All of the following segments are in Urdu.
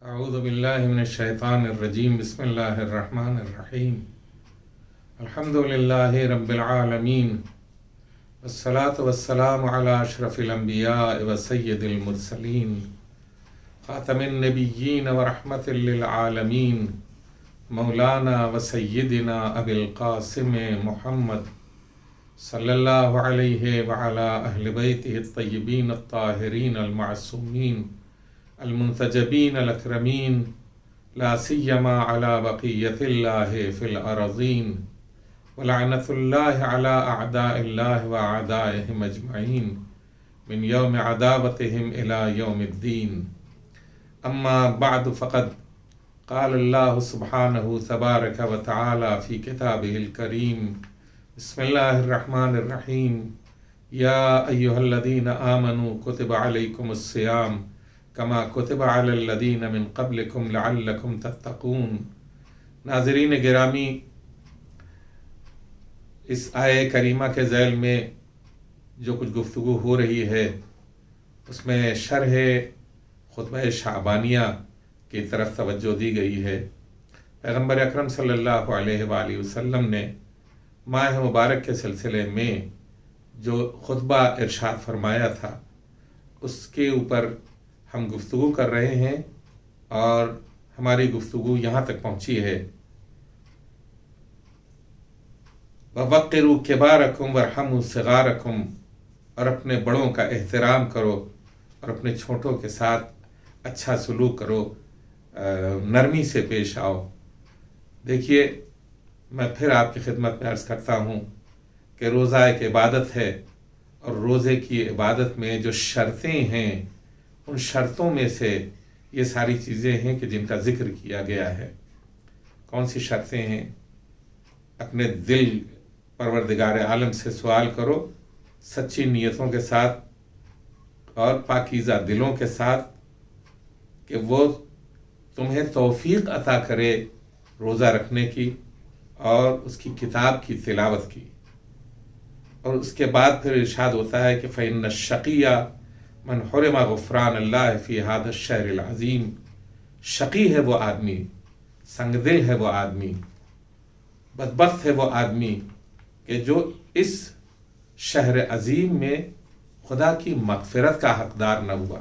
اعوذ باللہ من الشیطان الرجیم بسم اللہ الرحمن الرحیم الحمد للہ رب العالمین والصلاة والسلام علی اشرف الانبیاء وسید المرسلین خاتم النبیین ورحمت للعالمین مولانا وسیدنا ابی القاسم محمد صلی اللہ علیہ وعلی اہل بیتہ الطیبین الطاہرین المعصومین المنتجبین الاکرمین لا سیما علی بقیت اللہ فی الارضین ولعنت اللہ علی اعداء اللہ واعدائہم اجمعین من یوم عداوتہم الی یوم الدین اما بعد فقد قال اللہ سبحانہ تبارک و تعالی فی کتابہ الکریم بسم اللہ الرحمن الرحیم یا ایہا الذین آمنوا کتب علیکم الصیام کما کتب علی الذین من قبلکم لعلکم تتقون۔ ناظرین گرامی، اس آیہ کریمہ کے ذیل میں جو کچھ گفتگو ہو رہی ہے اس میں شرح خطبہ شعبانیہ کی طرف توجہ دی گئی ہے۔ پیغمبر اکرم صلی اللہ علیہ وآلہ وسلم نے ماہ مبارک کے سلسلے میں جو خطبہ ارشاد فرمایا تھا اس کے اوپر ہم گفتگو کر رہے ہیں، اور ہماری گفتگو یہاں تک پہنچی ہے وَوَقِّرُوا كِبَارَكُمْ وَارْحَمُوا صِغَارَكُمْ، اور اپنے بڑوں کا احترام کرو اور اپنے چھوٹوں کے ساتھ اچھا سلوک کرو، نرمی سے پیش آؤ۔ دیکھیے، میں پھر آپ کی خدمت میں عرض کرتا ہوں کہ روزہ ایک عبادت ہے، اور روزے کی عبادت میں جو شرطیں ہیں ان شرطوں میں سے یہ ساری چیزیں ہیں کہ جن کا ذکر کیا گیا ہے۔ کون سی شرطیں ہیں؟ اپنے دل پروردگار عالم سے سوال کرو سچی نیتوں کے ساتھ اور پاکیزہ دلوں کے ساتھ کہ وہ تمہیں توفیق عطا کرے روزہ رکھنے کی اور اس کی کتاب کی تلاوت کی۔ اور اس کے بعد پھر ارشاد ہوتا ہے کہ فإن الشقی من حرم غفران اللہ فی هذا الشہر العظیم، شقی ہے وہ آدمی، سنگ دل ہے وہ آدمی، بدبخت ہے وہ آدمی کہ جو اس شہر عظیم میں خدا کی مغفرت کا حقدار نہ ہوا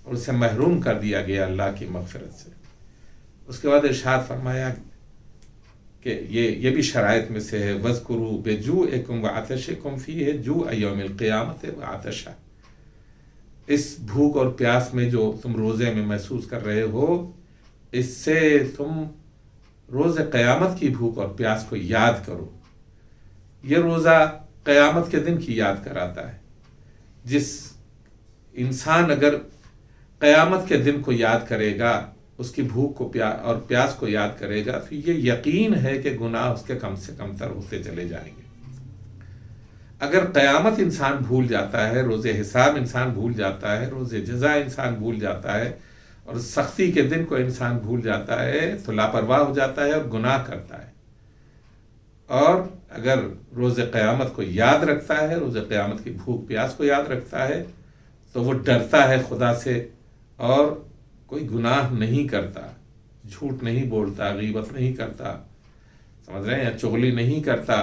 اور اسے محروم کر دیا گیا اللہ کی مغفرت سے۔ اس کے بعد ارشاد فرمایا کہ یہ بھی شرائط میں سے ہے وَاذْكُرُوا بِجُوعِكُمْ وَعَطَشِكُمْ فِيهِ جُوعَ يَوْمِ الْقِيَامَةِ وَعَطَشَ، اس بھوک اور پیاس میں جو تم روزے میں محسوس کر رہے ہو، اس سے تم روز قیامت کی بھوک اور پیاس کو یاد کرو۔ یہ روزہ قیامت کے دن کی یاد کراتا ہے۔ جس انسان اگر قیامت کے دن کو یاد کرے گا، اس کی بھوک کو اور پیاس کو یاد کرے گا، تو یہ یقین ہے کہ گناہ اس کے کم سے کم تر ہوتے چلے جائیں گے۔ اگر قیامت انسان بھول جاتا ہے، روز حساب انسان بھول جاتا ہے، روز جزا انسان بھول جاتا ہے، اور سختی کے دن کو انسان بھول جاتا ہے تو لاپرواہ ہو جاتا ہے اور گناہ کرتا ہے۔ اور اگر روز قیامت کو یاد رکھتا ہے، روز قیامت کی بھوک پیاس کو یاد رکھتا ہے، تو وہ ڈرتا ہے خدا سے اور کوئی گناہ نہیں کرتا، جھوٹ نہیں بولتا، غیبت نہیں کرتا، سمجھ رہے ہیں، چغلی نہیں کرتا،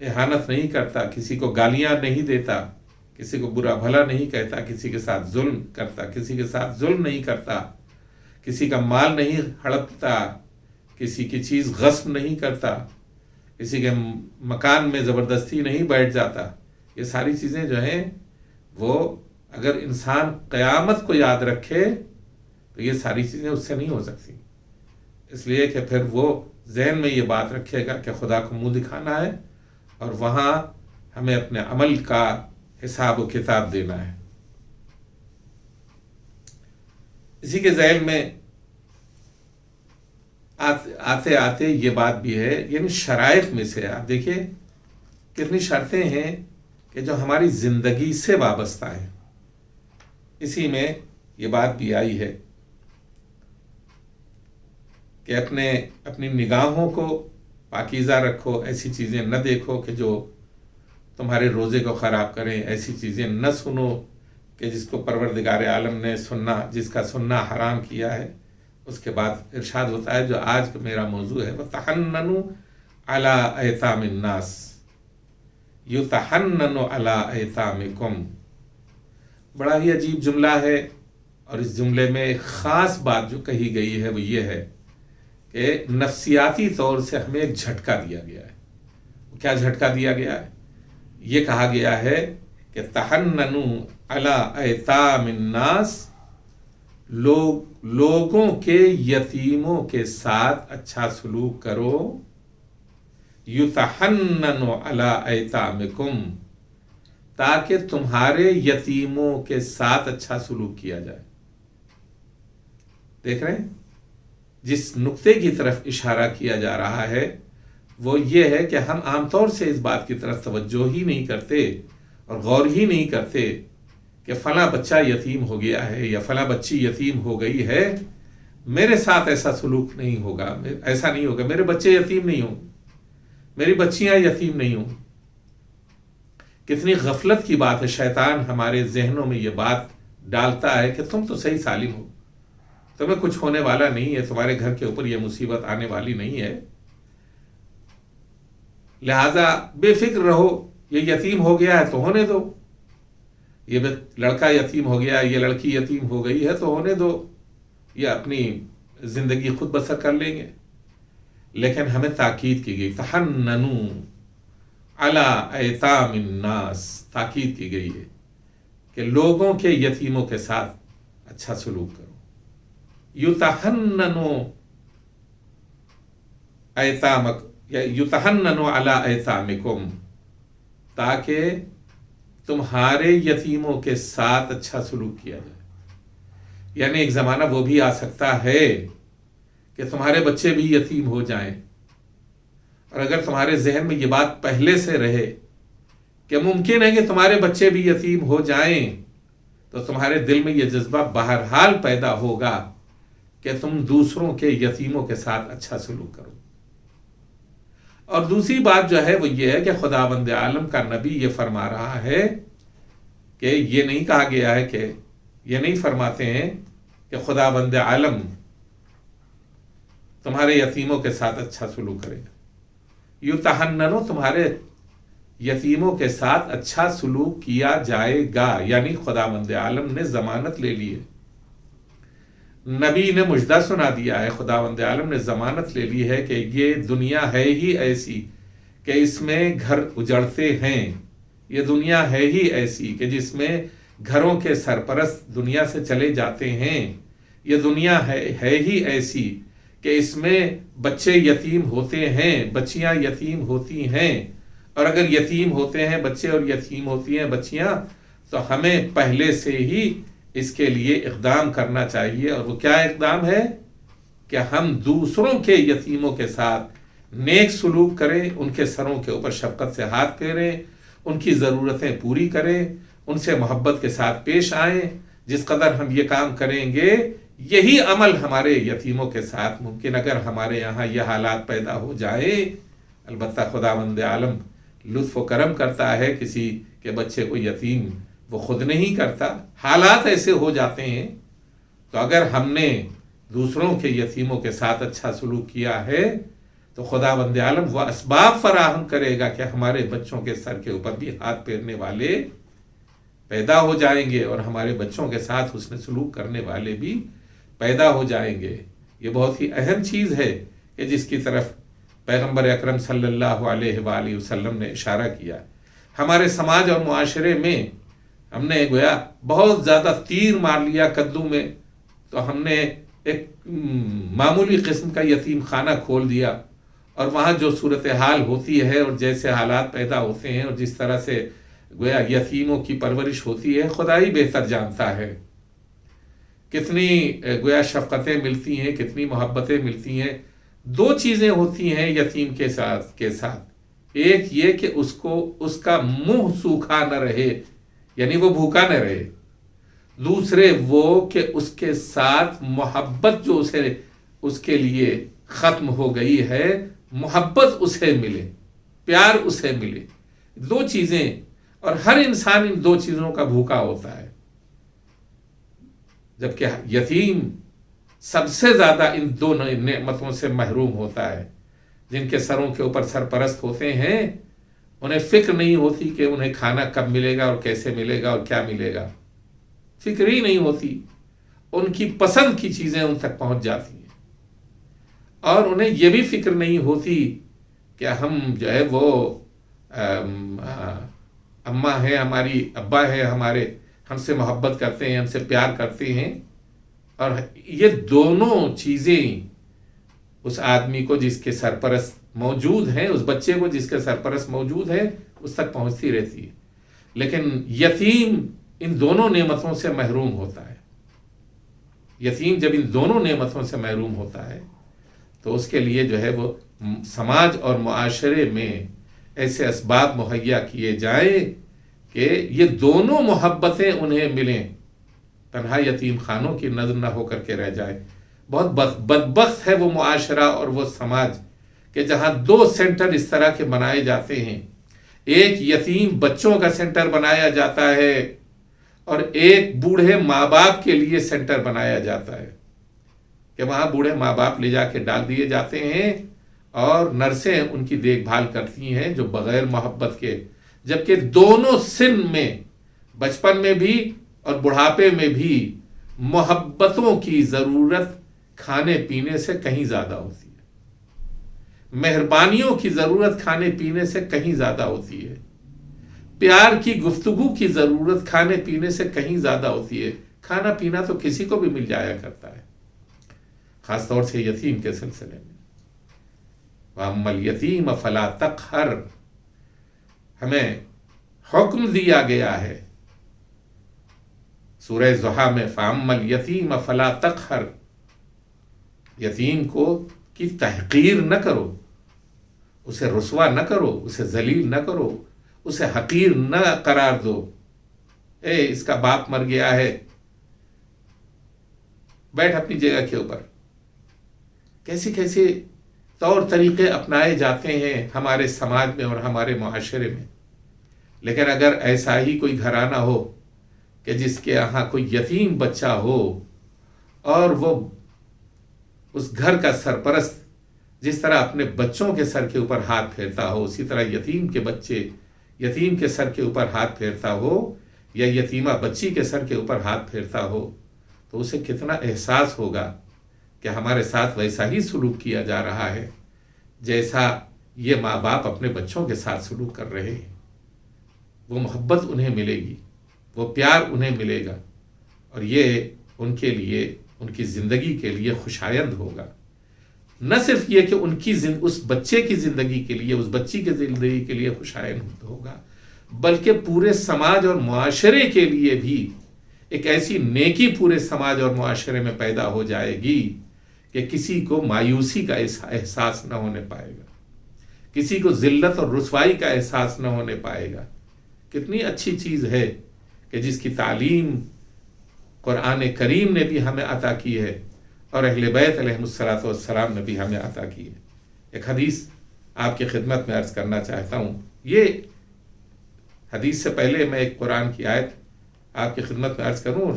احانت نہیں کرتا، کسی کو گالیاں نہیں دیتا، کسی کو برا بھلا نہیں کہتا، کسی کے ساتھ ظلم کرتا، کسی کے ساتھ ظلم نہیں کرتا، کسی کا مال نہیں ہڑپتا، کسی کی چیز غصب نہیں کرتا، کسی کے مکان میں زبردستی نہیں بیٹھ جاتا۔ یہ ساری چیزیں جو ہیں وہ اگر انسان قیامت کو یاد رکھے تو یہ ساری چیزیں اس سے نہیں ہو سکتی۔ اس لیے کہ پھر وہ ذہن میں یہ بات رکھے گا کہ خدا کو منہ دکھانا ہے اور وہاں ہمیں اپنے عمل کا حساب و کتاب دینا ہے۔ اسی کے ذیل میں آتے آتے یہ بات بھی ہے، یعنی شرائط میں سے آپ دیکھیں کتنی شرطیں ہیں کہ جو ہماری زندگی سے وابستہ ہیں۔ اسی میں یہ بات بھی آئی ہے کہ اپنی نگاہوں کو پاکیزہ رکھو، ایسی چیزیں نہ دیکھو کہ جو تمہارے روزے کو خراب کریں، ایسی چیزیں نہ سنو کہ جس کو پروردگار عالم نے جس کا سننا حرام کیا ہے۔ اس کے بعد ارشاد ہوتا ہے جو آج کا میرا موضوع ہے، وَتَحَنَّنُوا عَلَىٰ أَيْتَامِ النَّاسِ يُتَحَنَّنُ عَلَىٰ أَيْتَامِكُمْ۔ بڑا ہی عجیب جملہ ہے، اور اس جملے میں ایک خاص بات جو کہی گئی ہے وہ یہ ہے کہ نفسیاتی طور سے ہمیں ایک جھٹکا دیا گیا ہے۔ کیا جھٹکا دیا گیا ہے؟ یہ کہا گیا ہے کہ تحننوا علی ایتام الناس، لوگوں کے یتیموں کے ساتھ اچھا سلوک کرو، یتحننوا علی ایتامکم، تاکہ تمہارے یتیموں کے ساتھ اچھا سلوک کیا جائے۔ دیکھ رہے ہیں جس نقطے کی طرف اشارہ کیا جا رہا ہے وہ یہ ہے کہ ہم عام طور سے اس بات کی طرف توجہ ہی نہیں کرتے اور غور ہی نہیں کرتے کہ فلاں بچہ یتیم ہو گیا ہے یا فلاں بچی یتیم ہو گئی ہے، میرے ساتھ ایسا سلوک نہیں ہوگا، ایسا نہیں ہوگا، میرے بچے یتیم نہیں ہوں، میری بچیاں یتیم نہیں ہوں۔ کتنی غفلت کی بات ہے، شیطان ہمارے ذہنوں میں یہ بات ڈالتا ہے کہ تم تو صحیح سالم ہو، تمہیں کچھ ہونے والا نہیں ہے، تمہارے گھر کے اوپر یہ مصیبت آنے والی نہیں ہے، لہذا بے فکر رہو، یہ یتیم ہو گیا ہے تو ہونے دو، یہ لڑکا یتیم ہو گیا ہے، یہ لڑکی یتیم ہو گئی ہے تو ہونے دو، یہ اپنی زندگی خود بسر کر لیں گے۔ لیکن ہمیں تاکید کی گئی، تحننوا علی ایتام الناس، تاکید کی گئی ہے کہ لوگوں کے یتیموں کے ساتھ اچھا سلوک کرو، یتحننوا ایتامک یا یتحننوا علی ایتامکم، تاکہ تمہارے یتیموں کے ساتھ اچھا سلوک کیا جائے۔ یعنی ایک زمانہ وہ بھی آ سکتا ہے کہ تمہارے بچے بھی یتیم ہو جائیں، اور اگر تمہارے ذہن میں یہ بات پہلے سے رہے کہ ممکن ہے کہ تمہارے بچے بھی یتیم ہو جائیں، تو تمہارے دل میں یہ جذبہ بہرحال پیدا ہوگا کہ تم دوسروں کے یتیموں کے ساتھ اچھا سلوک کرو۔ اور دوسری بات جو ہے وہ یہ ہے کہ خداوند عالم کا نبی یہ فرما رہا ہے کہ یہ نہیں کہا گیا ہے کہ یہ نہیں فرماتے ہیں کہ خداوند عالم تمہارے یتیموں کے ساتھ اچھا سلوک کرے گا، یتحننوا، تمہارے یتیموں کے ساتھ اچھا سلوک کیا جائے گا، یعنی خداوند عالم نے ضمانت لے لی ہے، نبی نے مجدہ سنا دیا ہے، خداوند عالم نے ضمانت لے لی ہے کہ یہ دنیا ہے ہی ایسی کہ اس میں گھر اجڑتے ہیں، یہ دنیا ہے ہی ایسی کہ جس میں گھروں کے سرپرست دنیا سے چلے جاتے ہیں، یہ دنیا ہے ہی ایسی کہ اس میں بچے یتیم ہوتے ہیں، بچیاں یتیم ہوتی ہیں، اور اگر یتیم ہوتے ہیں بچے اور یتیم ہوتی ہیں بچیاں تو ہمیں پہلے سے ہی اس کے لیے اقدام کرنا چاہیے۔ اور وہ کیا اقدام ہے کہ ہم دوسروں کے یتیموں کے ساتھ نیک سلوک کریں، ان کے سروں کے اوپر شفقت سے ہاتھ پھیریں، ان کی ضرورتیں پوری کریں، ان سے محبت کے ساتھ پیش آئیں۔ جس قدر ہم یہ کام کریں گے یہی عمل ہمارے یتیموں کے ساتھ ممکن، اگر ہمارے یہاں یہ حالات پیدا ہو جائیں، البتہ خداوند عالم لطف و کرم کرتا ہے، کسی کے بچے کو یتیم وہ خود نہیں کرتا، حالات ایسے ہو جاتے ہیں، تو اگر ہم نے دوسروں کے یتیموں کے ساتھ اچھا سلوک کیا ہے تو خداوند عالم وہ اسباب فراہم کرے گا کہ ہمارے بچوں کے سر کے اوپر بھی ہاتھ پھیرنے والے پیدا ہو جائیں گے، اور ہمارے بچوں کے ساتھ حسن سلوک کرنے والے بھی پیدا ہو جائیں گے۔ یہ بہت ہی اہم چیز ہے کہ جس کی طرف پیغمبر اکرم صلی اللہ علیہ وآلہ وسلم نے اشارہ کیا۔ ہمارے سماج اور معاشرے میں ہم نے گویا بہت زیادہ تیر مار لیا کدو میں، تو ہم نے ایک معمولی قسم کا یتیم خانہ کھول دیا، اور وہاں جو صورتحال ہوتی ہے اور جیسے حالات پیدا ہوتے ہیں اور جس طرح سے گویا یتیموں کی پرورش ہوتی ہے، خدا ہی بہتر جانتا ہے۔ کتنی گویا شفقتیں ملتی ہیں، کتنی محبتیں ملتی ہیں۔ دو چیزیں ہوتی ہیں یتیم کے ساتھ، ایک یہ کہ اس کا منہ سوکھا نہ رہے، یعنی وہ بھوکا نہ رہے، دوسرے وہ کہ اس کے ساتھ محبت جو اس کے لیے ختم ہو گئی ہے، محبت اسے ملے، پیار اسے ملے۔ دو چیزیں، اور ہر انسان ان دو چیزوں کا بھوکا ہوتا ہے، جبکہ یتیم سب سے زیادہ ان دو نعمتوں سے محروم ہوتا ہے. جن کے سروں کے اوپر سرپرست ہوتے ہیں انہیں فکر نہیں ہوتی کہ انہیں کھانا کب ملے گا اور کیسے ملے گا اور کیا ملے گا. فکر ہی نہیں ہوتی. ان کی پسند کی چیزیں ان تک پہنچ جاتی ہیں. اور انہیں یہ بھی فکر نہیں ہوتی کہ ہم جو ہے وہ اماں ہیں ہماری، ابا ہے ہمارے، ہم سے محبت کرتے ہیں، ہم سے پیار کرتے ہیں. اور یہ دونوں چیزیں اس آدمی کو جس کے سرپرست موجود ہیں، اس بچے کو جس کے سرپرست موجود ہے، اس تک پہنچتی رہتی ہے. لیکن یتیم ان دونوں نعمتوں سے محروم ہوتا ہے. یتیم جب ان دونوں نعمتوں سے محروم ہوتا ہے تو اس کے لیے جو ہے وہ سماج اور معاشرے میں ایسے اسباب مہیا کیے جائیں کہ یہ دونوں محبتیں انہیں ملیں. تنہا یتیم خانوں کی نظر نہ ہو کر کے رہ جائے. بہت بدبخت ہے وہ معاشرہ اور وہ سماج کہ جہاں دو سینٹر اس طرح کے بنائے جاتے ہیں. ایک یتیم بچوں کا سینٹر بنایا جاتا ہے اور ایک بوڑھے ماں باپ کے لیے سینٹر بنایا جاتا ہے کہ وہاں بوڑھے ماں باپ لے جا کے ڈال دیے جاتے ہیں اور نرسیں ان کی دیکھ بھال کرتی ہیں جو بغیر محبت کے. جبکہ دونوں سن میں، بچپن میں بھی اور بڑھاپے میں بھی، محبتوں کی ضرورت کھانے پینے سے کہیں زیادہ ہوتی ہے. مہربانیوں کی ضرورت کھانے پینے سے کہیں زیادہ ہوتی ہے. پیار کی گفتگو کی ضرورت کھانے پینے سے کہیں زیادہ ہوتی ہے. کھانا پینا تو کسی کو بھی مل جایا کرتا ہے، خاص طور سے یتیم کے سلسلے میں. وَأَمَّا الْيَتِيمَ فَلَا تَقْهَرْ، ہمیں حکم دیا گیا ہے سورہ ضحیٰ میں فَأَمَّا الْيَتِيمَ فَلَا تَقْهَرْ، یتیم کو کی تحقیر نہ کرو، اسے رسوا نہ کرو، اسے ذلیل نہ کرو، اسے حقیر نہ قرار دو. اس کا باپ مر گیا ہے، بیٹھ اپنی جگہ کے اوپر. کیسے کیسے طور طریقے اپنائے جاتے ہیں ہمارے سماج میں اور ہمارے معاشرے میں. لیکن اگر ایسا ہی کوئی گھرانہ ہو کہ جس کے یہاں کوئی یتیم بچہ ہو اور وہ اس گھر کا سرپرست جس طرح اپنے بچوں کے سر کے اوپر ہاتھ پھیرتا ہو، اسی طرح یتیم کے بچے یتیم کے سر کے اوپر ہاتھ پھیرتا ہو یا یتیمہ بچی کے سر کے اوپر ہاتھ پھیرتا ہو، تو اسے کتنا احساس ہوگا کہ ہمارے ساتھ ویسا ہی سلوک کیا جا رہا ہے جیسا یہ ماں باپ اپنے بچوں کے ساتھ سلوک کر رہے ہیں. وہ محبت انہیں ملے گی، وہ پیار انہیں ملے گا اور یہ ان کے لیے، ان کی زندگی کے لیے خوشایند ہوگا. نہ صرف یہ کہ ان کی اس بچے کی زندگی کے لیے، اس بچی کی زندگی کے لیے خوشایند ہوگا، بلکہ پورے سماج اور معاشرے کے لیے بھی ایک ایسی نیکی پورے سماج اور معاشرے میں پیدا ہو جائے گی کہ کسی کو مایوسی کا احساس نہ ہونے پائے گا، کسی کو ذلت اور رسوائی کا احساس نہ ہونے پائے گا. کتنی اچھی چیز ہے کہ جس کی تعلیم قرآن کریم نے بھی ہمیں عطا کی ہے اور اہل بیت علیہم الصلوۃ والسلام نے بھی ہمیں عطا کی ہے. ایک حدیث آپ کی خدمت میں عرض کرنا چاہتا ہوں. یہ حدیث سے پہلے میں ایک قرآن کی آیت آپ کی خدمت میں عرض کروں،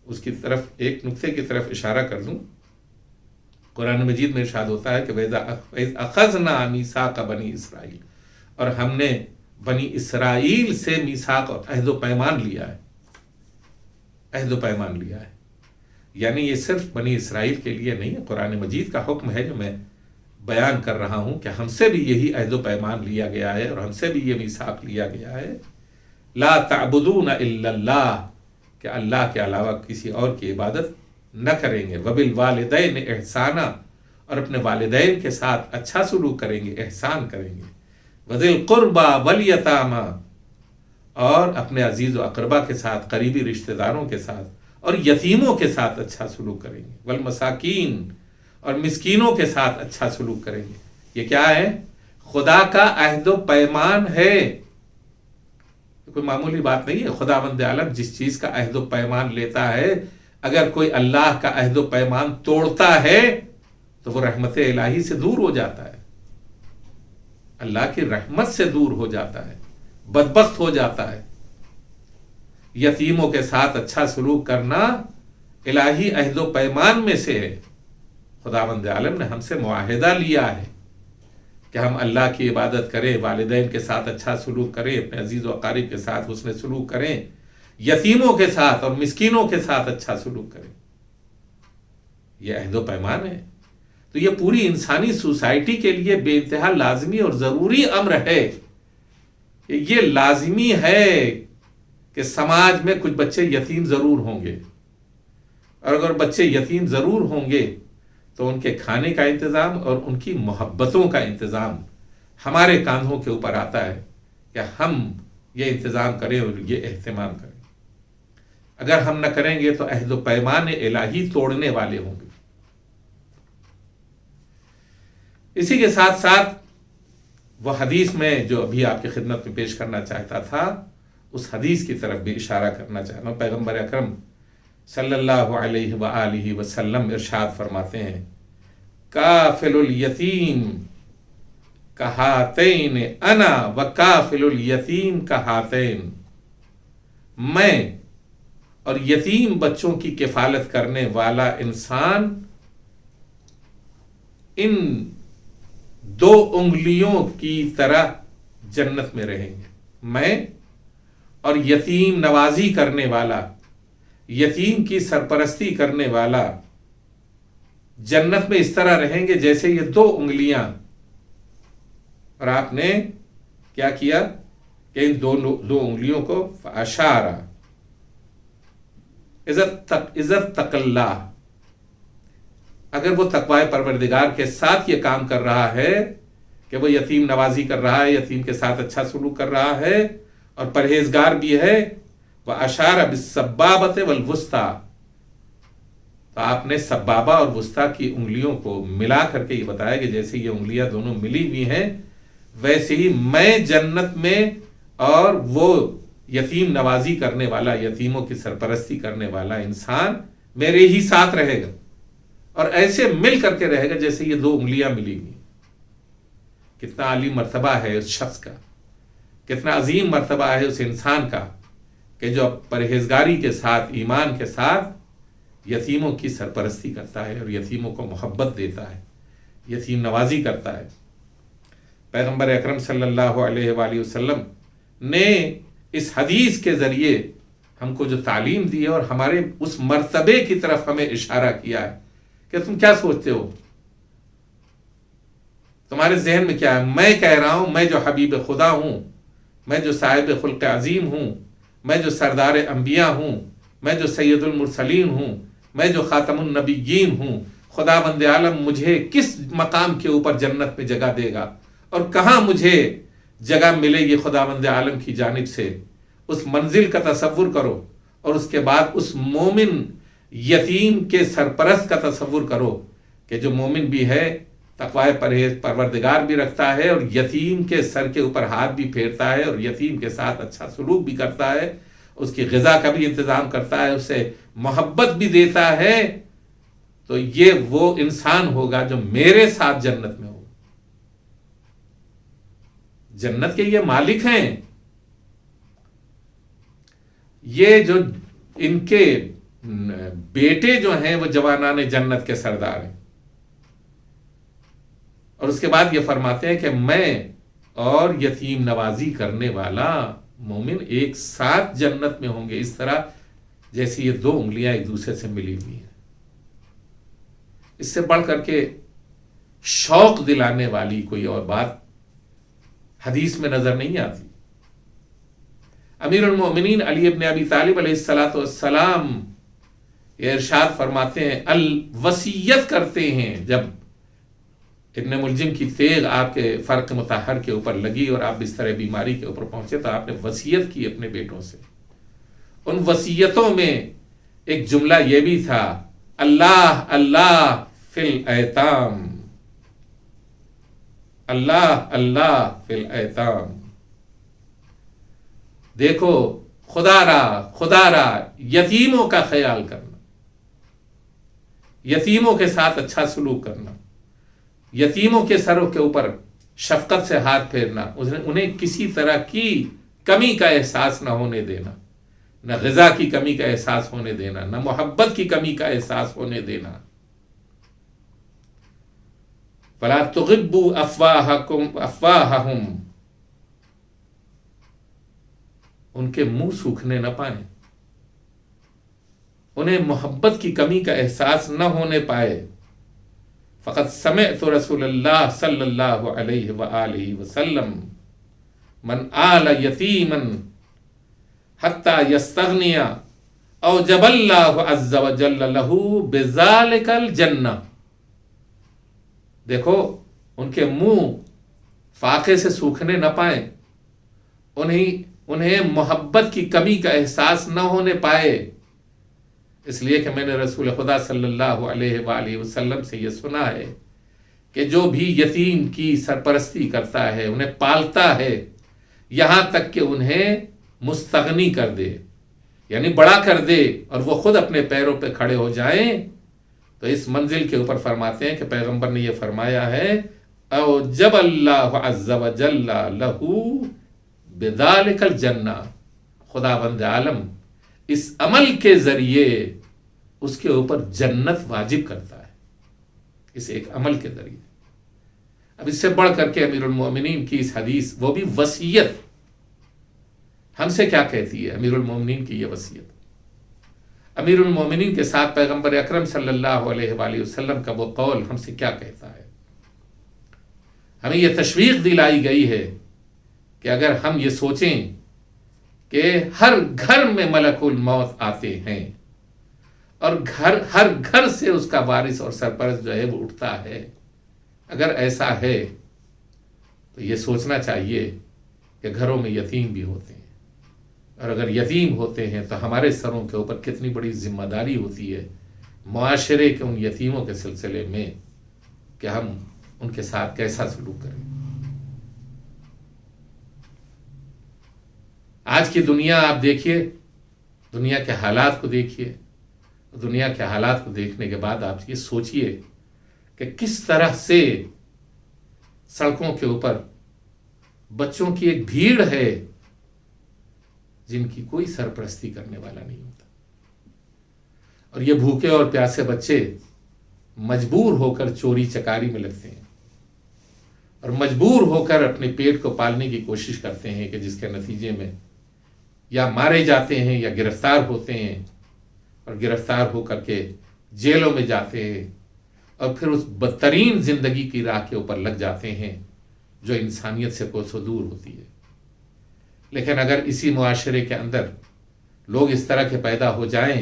اس کی طرف ایک نقطے کی طرف اشارہ کر دوں. قرآن مجید میں ارشاد ہوتا ہے کہ وَإِذْ أَخَذْنَا مِيثَاقَ بَنِي إِسْرَائِيلَ، اور ہم نے بنی اسرائیل سے میثاق اور عہد و پیمان لیا ہے. عہد و پیمان لیا ہے یعنی یہ صرف بنی اسرائیل کے لیے نہیں ہے، قرآن مجید کا حکم ہے جو میں بیان کر رہا ہوں کہ ہم سے بھی یہی عہد و پیمان لیا گیا ہے اور ہم سے بھی یہ میثاق لیا گیا ہے. لا تعبدون الا اللہ، کہ اللہ کے علاوہ کسی اور کی عبادت نہ کریں گے. وبالوالدین احسانا، اور اپنے والدین کے ساتھ اچھا سلوک کریں گے، احسان کریں گے. وذی القربى والیتامی، اور اپنے عزیز و اقربا کے ساتھ، قریبی رشتہ داروں کے ساتھ اور یتیموں کے ساتھ اچھا سلوک کریں گے. والمساکین، اور مسکینوں کے ساتھ اچھا سلوک کریں گے. یہ کیا ہے؟ خدا کا عہد و پیمان ہے، کوئی معمولی بات نہیں ہے. خداوند عالم جس چیز کا عہد و پیمان لیتا ہے، اگر کوئی اللہ کا عہد و پیمان توڑتا ہے تو وہ رحمت الہی سے دور ہو جاتا ہے، اللہ کی رحمت سے دور ہو جاتا ہے، بدبخت ہو جاتا ہے. یتیموں کے ساتھ اچھا سلوک کرنا الہی عہد و پیمان میں سے ہے۔ خداوند عالم نے ہم سے معاہدہ لیا ہے کہ ہم اللہ کی عبادت کریں، والدین کے ساتھ اچھا سلوک کریں، اپنے عزیز و اقارب کے ساتھ حسن سلوک کریں، یتیموں کے ساتھ اور مسکینوں کے ساتھ اچھا سلوک کریں۔ یہ عہد و پیمان ہے۔ تو یہ پوری انسانی سوسائٹی کے لیے بے انتہا لازمی اور ضروری امر ہے کہ یہ لازمی ہے کہ سماج میں کچھ بچے یتیم ضرور ہوں گے، اور اگر بچے یتیم ضرور ہوں گے تو ان کے کھانے کا انتظام اور ان کی محبتوں کا انتظام ہمارے کاندھوں کے اوپر آتا ہے کہ ہم یہ انتظام کریں اور یہ اہتمام کریں۔ اگر ہم نہ کریں گے تو عہد و پیمان الہی توڑنے والے ہوں گے۔ اسی کے ساتھ ساتھ وہ حدیث میں جو ابھی آپ کی خدمت میں پیش کرنا چاہتا تھا، اس حدیث کی طرف بھی اشارہ کرنا چاہتا ہوں۔ پیغمبر اکرم صلی اللہ علیہ وآلہ وسلم ارشاد فرماتے ہیں، کافل الیتیم کہاتین انا وکافل الیتیم کہاتین، میں اور یتیم بچوں کی کفالت کرنے والا انسان ان دو انگلیوں کی طرح جنت میں رہیں گے۔ میں اور یتیم نوازی کرنے والا، یتیم کی سرپرستی کرنے والا جنت میں اس طرح رہیں گے جیسے یہ دو انگلیاں۔ اور آپ نے کیا کیا کہ ان دو انگلیوں کو فاشارہ عزت تق اللہ، اگر وہ تقوی پروردگار کے ساتھ یہ کام کر رہا ہے کہ وہ یتیم نوازی کر رہا ہے، یتیم کے ساتھ اچھا سلوک کر رہا ہے اور پرہیزگار بھی ہے، وَأَشَارَ بِالسَّبَّابَةِ وَالْوُسْطَى، تو آپ نے سبابہ اور وسطیٰ کی انگلیوں کو ملا کر کے یہ بتایا کہ جیسے یہ انگلیاں دونوں ملی ہوئی ہیں، ویسے ہی میں جنت میں اور وہ یتیم نوازی کرنے والا، یتیموں کی سرپرستی کرنے والا انسان میرے ہی ساتھ رہے گا، اور ایسے مل کر کے رہے گا جیسے یہ دو انگلیاں ملی ہوئی۔ کتنا عالی مرتبہ ہے اس شخص کا، کتنا عظیم مرتبہ ہے اس انسان کا کہ جو پرہیزگاری کے ساتھ، ایمان کے ساتھ یتیموں کی سرپرستی کرتا ہے اور یتیموں کو محبت دیتا ہے، یتیم نوازی کرتا ہے۔ پیغمبر اکرم صلی اللہ علیہ وآلہ وسلم نے اس حدیث کے ذریعے ہم کو جو تعلیم دی ہے اور ہمارے اس مرتبے کی طرف ہمیں اشارہ کیا ہے کہ تم کیا سوچتے ہو، تمہارے ذہن میں کیا ہے؟ میں کہہ رہا ہوں، میں جو حبیب خدا ہوں، میں جو صاحب خلق عظیم ہوں، میں جو سردار انبیاء ہوں، میں جو سید المرسلین ہوں، میں جو خاتم النبیین ہوں، خداوند عالم مجھے کس مقام کے اوپر جنت میں جگہ دے گا اور کہاں مجھے جگہ ملے گی خداوند عالم کی جانب سے، اس منزل کا تصور کرو، اور اس کے بعد اس مومن یتیم کے سرپرست کا تصور کرو کہ جو مومن بھی ہے، تقوی پروردگار بھی رکھتا ہے اور یتیم کے سر کے اوپر ہاتھ بھی پھیرتا ہے اور یتیم کے ساتھ اچھا سلوک بھی کرتا ہے، اس کی غذا کا بھی انتظام کرتا ہے، اسے محبت بھی دیتا ہے، تو یہ وہ انسان ہوگا جو میرے ساتھ جنت میں ہوگا۔ جنت کے یہ مالک ہیں، یہ جو ان کے بیٹے جو ہیں وہ جوانان جنت کے سردار ہیں۔ اور اس کے بعد یہ فرماتے ہیں کہ میں اور یتیم نوازی کرنے والا مومن ایک ساتھ جنت میں ہوں گے، اس طرح جیسے یہ دو انگلیاں ایک دوسرے سے ملی ہوئی ہیں۔ اس سے بڑھ کر کے شوق دلانے والی کوئی اور بات حدیث میں نظر نہیں آتی۔ امیر المؤمنین علی ابن ابی طالب علیہ السلام یہ ارشاد فرماتے ہیں، الوصیت کرتے ہیں، جب ابن ملجم کی تیغ آپ کے فرق مطہر کے اوپر لگی اور آپ بستر بیماری کے اوپر پہنچے تو آپ نے وصیت کی اپنے بیٹوں سے۔ ان وصیتوں میں ایک جملہ یہ بھی تھا، اللہ اللہ فی الایتام، اللہ اللہ فی الایتام، دیکھو خدا را یتیموں کا خیال کرنا، یتیموں کے ساتھ اچھا سلوک کرنا، یتیموں کے سروں کے اوپر شفقت سے ہاتھ پھیرنا، انہیں کسی طرح کی کمی کا احساس نہ ہونے دینا، نہ غذا کی کمی کا احساس ہونے دینا، نہ محبت کی کمی کا احساس ہونے دینا۔ فَلَا تُغِبُّوا أَفْوَاهَهُمْ، ان کے منہ سوکھنے نہ پائیں، انہیں محبت کی کمی کا احساس نہ ہونے پائے۔ فقد سمعت رسول اللہ صلی اللہ علیہ وآلہ وسلم من آل یتیما حتی یستغنی اوجب اللہ عز وجل لہ بذالک الجنہ۔ دیکھو، ان کے منہ فاقے سے سوکھنے نہ پائیں، انہیں محبت کی کمی کا احساس نہ ہونے پائے، اس لیے کہ میں نے رسول خدا صلی اللہ علیہ وآلہ وسلم سے یہ سنا ہے کہ جو بھی یتیم کی سرپرستی کرتا ہے، انہیں پالتا ہے، یہاں تک کہ انہیں مستغنی کر دے، یعنی بڑا کر دے اور وہ خود اپنے پیروں پہ کھڑے ہو جائیں، تو اس منزل کے اوپر فرماتے ہیں کہ پیغمبر نے یہ فرمایا ہے اوجب اللہ عز وجل لہ بذالک الجنہ، خداوند عالم اس عمل کے ذریعے اس کے اوپر جنت واجب کرتا ہے، اس ایک عمل کے ذریعے۔ اب اس سے بڑھ کر کے امیر المومنین کی اس حدیث، وہ بھی وصیت، ہم سے کیا کہتی ہے امیر المومنین کی یہ وصیت؟ امیر المومنین کے ساتھ پیغمبر اکرم صلی اللہ علیہ وآلہ وسلم کا وہ قول ہم سے کیا کہتا ہے؟ ہمیں یہ تشویق دلائی گئی ہے کہ اگر ہم یہ سوچیں کہ ہر گھر میں ملک الموت آتے ہیں اور ہر گھر سے اس کا وارث اور سرپرست جو ہے وہ اٹھتا ہے، اگر ایسا ہے تو یہ سوچنا چاہیے کہ گھروں میں یتیم بھی ہوتے ہیں، اور اگر یتیم ہوتے ہیں تو ہمارے سروں کے اوپر کتنی بڑی ذمہ داری ہوتی ہے معاشرے کے ان یتیموں کے سلسلے میں کہ ہم ان کے ساتھ کیسا سلوک کریں۔ آج کی دنیا آپ دیکھیے، دنیا کے حالات کو دیکھیے، دنیا کے حالات کو دیکھنے کے بعد آپ یہ سوچئے کہ کس طرح سے سڑکوں کے اوپر بچوں کی ایک بھیڑ ہے جن کی کوئی سرپرستی کرنے والا نہیں ہوتا، اور یہ بھوکے اور پیاسے بچے مجبور ہو کر چوری چکاری میں لگتے ہیں اور مجبور ہو کر اپنے پیٹ کو پالنے کی کوشش کرتے ہیں، کہ جس کے نتیجے میں یا مارے جاتے ہیں یا گرفتار ہوتے ہیں، اور گرفتار ہو کر کے جیلوں میں جاتے ہیں، اور پھر اس بدترین زندگی کی راہ کے اوپر لگ جاتے ہیں جو انسانیت سے کوسوں دور ہوتی ہے۔ لیکن اگر اسی معاشرے کے اندر لوگ اس طرح کے پیدا ہو جائیں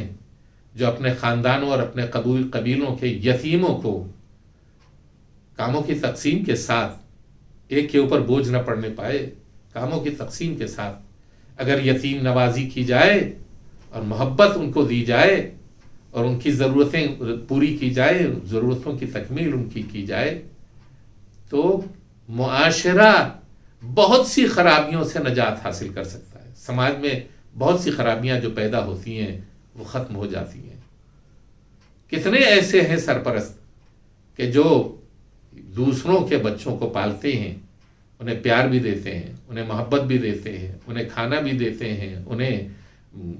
جو اپنے خاندانوں اور اپنے قبیلوں کے یتیموں کو کاموں کی تقسیم کے ساتھ، ایک کے اوپر بوجھ نہ پڑنے پائے، کاموں کی تقسیم کے ساتھ اگر یتیم نوازی کی جائے اور محبت ان کو دی جائے اور ان کی ضرورتیں پوری کی جائے، ضرورتوں کی تکمیل ان کی جائے، تو معاشرہ بہت سی خرابیوں سے نجات حاصل کر سکتا ہے۔ سماج میں بہت سی خرابیاں جو پیدا ہوتی ہیں وہ ختم ہو جاتی ہیں۔ کتنے ایسے ہیں سرپرست کہ جو دوسروں کے بچوں کو پالتے ہیں، انہیں پیار بھی دیتے ہیں، انہیں محبت بھی دیتے ہیں، انہیں کھانا بھی دیتے ہیں، انہیں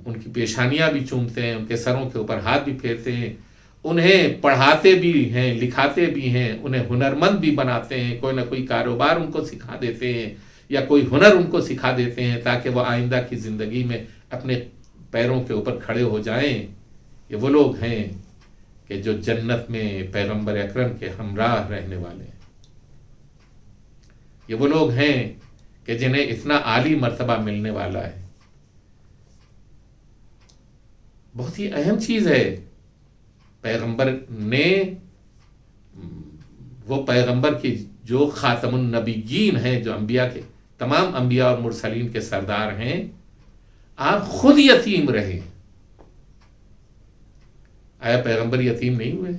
ان کی پیشانیاں بھی چومتے ہیں، ان کے سروں کے اوپر ہاتھ بھی پھیرتے ہیں، انہیں پڑھاتے بھی ہیں، لکھاتے بھی ہیں، انہیں ہنرمند بھی بناتے ہیں، کوئی نہ کوئی کاروبار ان کو سکھا دیتے ہیں یا کوئی ہنر ان کو سکھا دیتے ہیں تاکہ وہ آئندہ کی زندگی میں اپنے پیروں کے اوپر کھڑے ہو جائیں۔ یہ وہ لوگ ہیں کہ جو جنت میں پیغمبر اکرم کے ہمراہ رہنے والے ہیں۔ یہ وہ لوگ ہیں کہ جنہیں اتنا عالی مرتبہ ملنے والا ہے۔ بہت ہی اہم چیز ہے، پیغمبر نے، وہ پیغمبر کی جو خاتم النبیین ہیں، جو انبیاء کے تمام انبیاء اور مرسلین کے سردار ہیں، آپ خود یتیم رہے، آیا پیغمبر یتیم نہیں ہوئے؟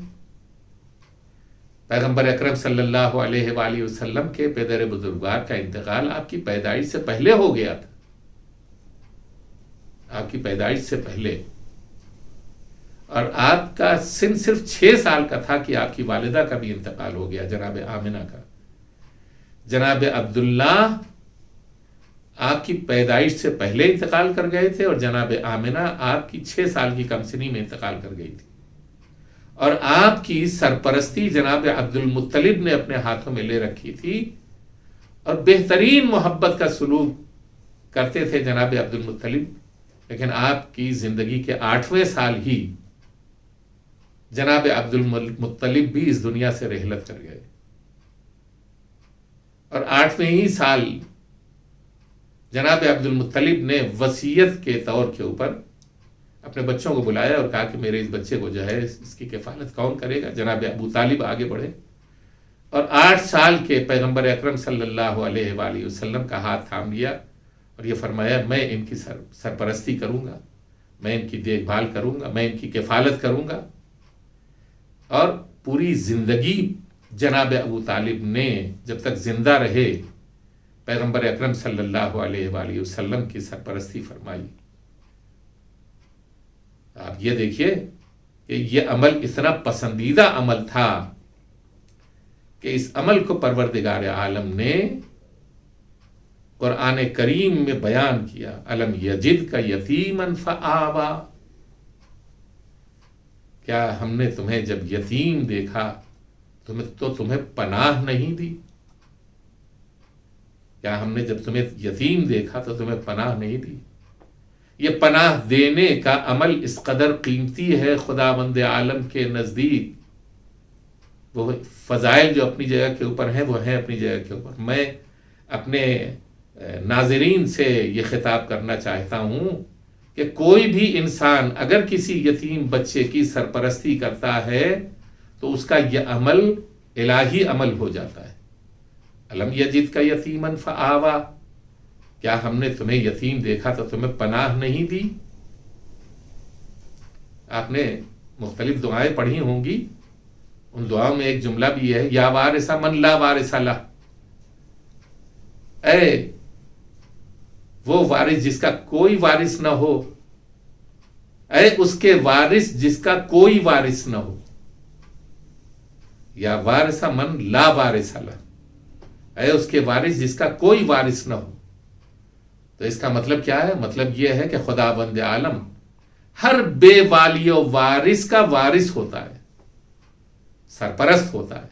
پیغمبر اکرم صلی اللہ علیہ وآلہ وسلم کے پدر بزرگوار کا انتقال آپ کی پیدائش سے پہلے ہو گیا تھا، آپ کی پیدائش سے پہلے، اور آپ کا سن صرف 6 سال کا تھا کہ آپ کی والدہ کا بھی انتقال ہو گیا، جناب آمنہ کا۔ جناب عبداللہ آپ کی پیدائش سے پہلے انتقال کر گئے تھے، اور جناب آمنہ آپ کی 6 سال کی کم سنی میں انتقال کر گئی تھی، اور آپ کی سرپرستی جناب عبد المطلب نے اپنے ہاتھوں میں لے رکھی تھی، اور بہترین محبت کا سلوک کرتے تھے جناب عبد المطلب. لیکن آپ کی زندگی کے 8ویں سال ہی جناب عبد المطلب بھی اس دنیا سے رحلت کر گئے، اور 8ویں ہی سال جناب عبد المطلب نے وصیت کے طور کے اوپر اپنے بچوں کو بلایا اور کہا کہ میرے اس بچے کو جو ہے اس کی کفالت کون کرے گا. جناب ابو طالب آگے بڑھے اور 8 سال کے پیغمبر اکرم صلی اللہ علیہ وآلہ وسلم کا ہاتھ تھام لیا اور یہ فرمایا میں ان کی سرپرستی کروں گا، میں ان کی دیکھ بھال کروں گا، میں ان کی کفالت کروں گا. اور پوری زندگی جناب ابو طالب نے جب تک زندہ رہے پیغمبر اکرم صلی اللہ علیہ وآلہ وسلم کی سرپرستی فرمائی. آپ یہ دیکھیے کہ یہ عمل اتنا پسندیدہ عمل تھا کہ اس عمل کو پروردگار عالم نے قرآن کریم میں بیان کیا. الم یجد کا یتیما فآوا، کیا ہم نے تمہیں جب یتیم دیکھا تو تمہیں پناہ نہیں دی؟ کیا ہم نے جب تمہیں یتیم دیکھا تو تمہیں پناہ نہیں دی؟ یہ پناہ دینے کا عمل اس قدر قیمتی ہے خداوند عالم کے نزدیک. وہ فضائل جو اپنی جگہ کے اوپر ہیں وہ ہیں اپنی جگہ کے اوپر. میں اپنے ناظرین سے یہ خطاب کرنا چاہتا ہوں کہ کوئی بھی انسان اگر کسی یتیم بچے کی سرپرستی کرتا ہے تو اس کا یہ عمل الہی عمل ہو جاتا ہے. الم یجد کا یتیما فآوا، کیا ہم نے تمہیں یتیم دیکھا تو تمہیں پناہ نہیں دی؟ آپ نے مختلف دعائیں پڑھی ہوں گی، ان دعاؤں میں ایک جملہ بھی ہے یا وارث من لا وارث لہ، اے وہ وارث جس کا کوئی وارث نہ ہو، اے اس کے وارث جس کا کوئی وارث نہ ہو. یا وارث من لا وارث لہ، اے اس کے وارث جس کا کوئی وارث نہ ہو. تو اس کا مطلب کیا ہے؟ مطلب یہ ہے کہ خداوند عالم ہر بے والی و وارث کا وارث ہوتا ہے، سرپرست ہوتا ہے.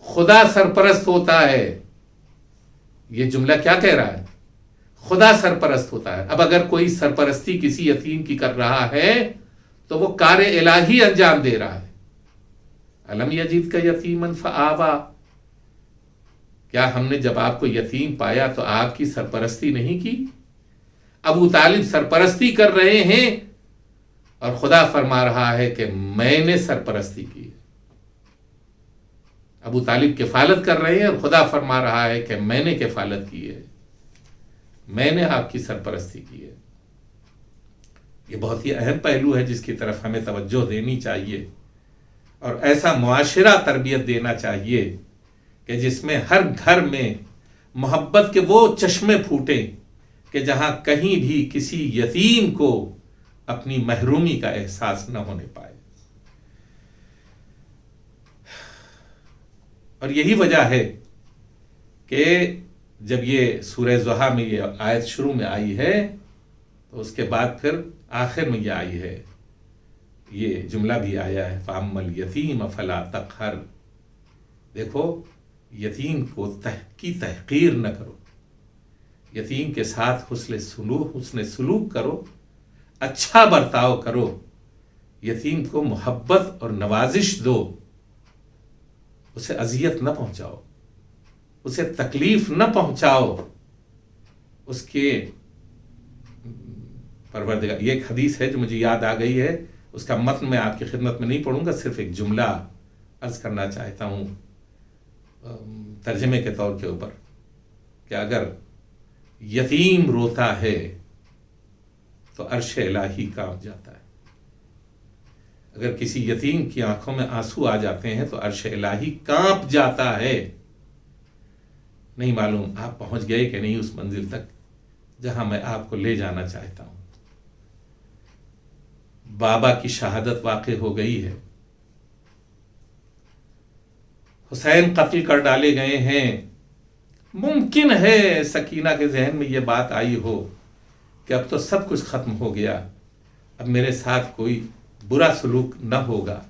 خدا سرپرست ہوتا ہے. یہ جملہ کیا کہہ رہا ہے؟ خدا سرپرست ہوتا ہے. اب اگر کوئی سرپرستی کسی یتیم کی کر رہا ہے تو وہ کار الہی انجام دے رہا ہے. الم یجد کا یتیما فآوا، کیا ہم نے جب آپ کو یتیم پایا تو آپ کی سرپرستی نہیں کی؟ ابو طالب سرپرستی کر رہے ہیں اور خدا فرما رہا ہے کہ میں نے سرپرستی کی. ابو طالب کفالت کر رہے ہیں اور خدا فرما رہا ہے کہ میں نے کفالت کی ہے، میں نے آپ کی سرپرستی کی ہے. یہ بہت ہی اہم پہلو ہے جس کی طرف ہمیں توجہ دینی چاہیے، اور ایسا معاشرہ تربیت دینا چاہیے کہ جس میں ہر گھر میں محبت کے وہ چشمے پھوٹیں کہ جہاں کہیں بھی کسی یتیم کو اپنی محرومی کا احساس نہ ہونے پائے. اور یہی وجہ ہے کہ جب یہ سورہ ضحیٰ میں یہ آیت شروع میں آئی ہے تو اس کے بعد پھر آخر میں یہ آئی ہے، یہ جملہ بھی آیا ہے فَأَمَّا الْيَتِيمَ فَلَا تَقْهَرْ. دیکھو یتیم کو کی تحقیر نہ کرو، یتیم کے ساتھ حسن سلوک کرو، اچھا برتاؤ کرو، یتیم کو محبت اور نوازش دو، اسے اذیت نہ پہنچاؤ، اسے تکلیف نہ پہنچاؤ. اس کے پروردگار، یہ ایک حدیث ہے جو مجھے یاد آ گئی ہے، اس کا متن میں آپ کی خدمت میں نہیں پڑھوں گا، صرف ایک جملہ عرض کرنا چاہتا ہوں ترجمے کے طور کے اوپر، کہ اگر یتیم روتا ہے تو عرش الہی کانپ جاتا ہے. اگر کسی یتیم کی آنکھوں میں آنسو آ جاتے ہیں تو عرش الہی کانپ جاتا ہے. نہیں معلوم آپ پہنچ گئے کہ نہیں اس منزل تک جہاں میں آپ کو لے جانا چاہتا ہوں. بابا کی شہادت واقع ہو گئی ہے، حسین قتل کر ڈالے گئے ہیں، ممکن ہے سکینہ کے ذہن میں یہ بات آئی ہو کہ اب تو سب کچھ ختم ہو گیا، اب میرے ساتھ کوئی برا سلوک نہ ہوگا،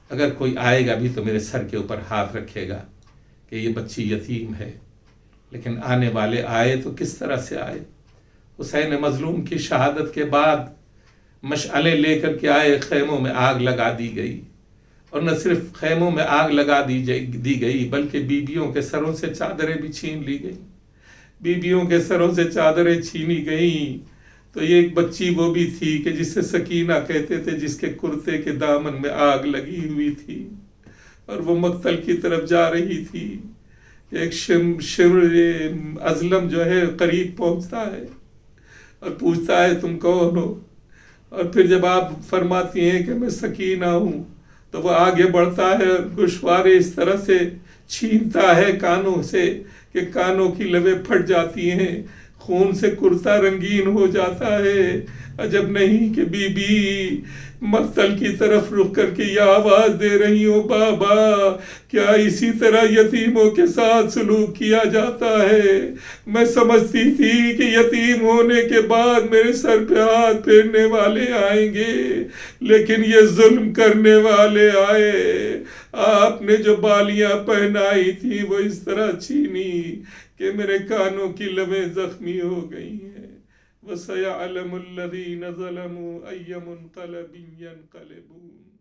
اگر کوئی آئے گا بھی تو میرے سر کے اوپر ہاتھ رکھے گا کہ یہ بچی یتیم ہے۔ لیکن آنے والے آئے تو کس طرح سے آئے؟ حسین مظلوم کی شہادت کے بعد مشعلے لے کر کے آئے، خیموں میں آگ لگا دی گئی، اور نہ صرف خیموں میں آگ لگا دی گئی بلکہ بیویوں کے سروں سے چادریں بھی چھین لی گئیں۔ بیویوں کے سروں سے چادریں چھینی گئیں تو یہ ایک بچی وہ بھی تھی کہ جسے سکینہ کہتے تھے، جس کے کرتے کے دامن میں آگ لگی ہوئی تھی اور وہ مقتل کی طرف جا رہی تھی۔ ایک شمر ازلم جو ہے قریب پہنچتا ہے اور پوچھتا ہے تم کون ہو، اور پھر جب آپ فرماتی ہیں کہ میں سکینہ ہوں تو وہ آگے بڑھتا ہے اور گوشوارے اس طرح سے چھینتا ہے کانوں سے کہ کانوں کی لبیں پھٹ جاتی ہیں، خون سے کرتا رنگین ہو جاتا ہے۔ عجب نہیں کہ بی بی مقتل کی طرف رخ کر کے یہ آواز دے رہی ہو، بابا کیا اسی طرح یتیموں کے ساتھ سلوک کیا جاتا ہے؟ میں سمجھتی تھی کہ یتیم ہونے کے بعد میرے سر پہ ہاتھ پھیرنے والے آئیں گے، لیکن یہ ظلم کرنے والے آئے۔ آپ نے جو بالیاں پہنائی تھی وہ اس طرح چھینی کہ میرے کانوں کی لبیں زخمی ہو گئی ہیں۔ وَسَيَعْلَمُ الَّذِينَ ظَلَمُوا أَيَّ مُنقَلَبٍ يَنقَلِبُونَ۔